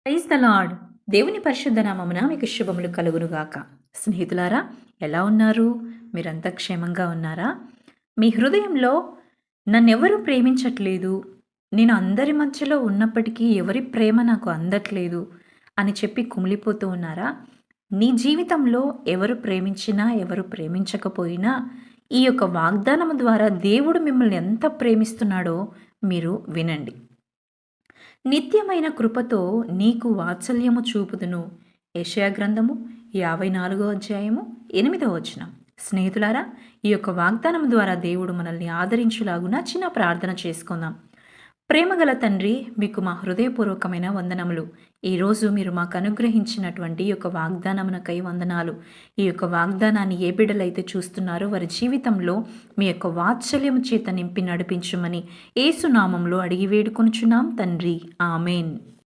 Praise the lord. దేవుని పరిశుద్ధ నామమున మీకు శుభములు కలుగునుగాక. స్నేహితులారా, ఎలా ఉన్నారు? మీరంతా క్షేమంగా ఉన్నారా? మీ హృదయంలో నన్నెవరూ ప్రేమించట్లేదు, నేను అందరి మధ్యలో ఉన్నప్పటికీ ఎవరి ప్రేమ నాకు అందట్లేదు అని చెప్పి కుమిలిపోతూ ఉన్నారా? నీ జీవితంలో ఎవరు ప్రేమించినా, ఎవరు ప్రేమించకపోయినా ఈ యొక్క వాగ్దానము ద్వారా దేవుడు మిమ్మల్ని ఎంత ప్రేమిస్తున్నాడో మీరు వినండి. నిత్యమైన కృపతో నీకు వాత్సల్యము చూపుదును. యెషయా గ్రంథము 54వ అధ్యాయము 8వ వచనం. స్నేహితులారా, ఈ యొక్క వాగ్దానం ద్వారా దేవుడు మనల్ని ఆదరించులాగున చిన్న ప్రార్థన చేసుకుందాం. ప్రేమగల తండ్రి, మీకు మా హృదయపూర్వకమైన వందనములు. ఈరోజు మీరు మాకు అనుగ్రహించినటువంటి ఈ యొక్క వాగ్దానమునకై వందనాలు. ఈ యొక్క వాగ్దానాన్ని ఏ బిడ్డలైతే చూస్తున్నారో వారి జీవితంలో మీ యొక్క వాత్సల్యము చేత నింపి నడిపించుమని యేసు నామంలో అడిగి వేడుకొనుచున్నాం తండ్రి. ఆమెన్.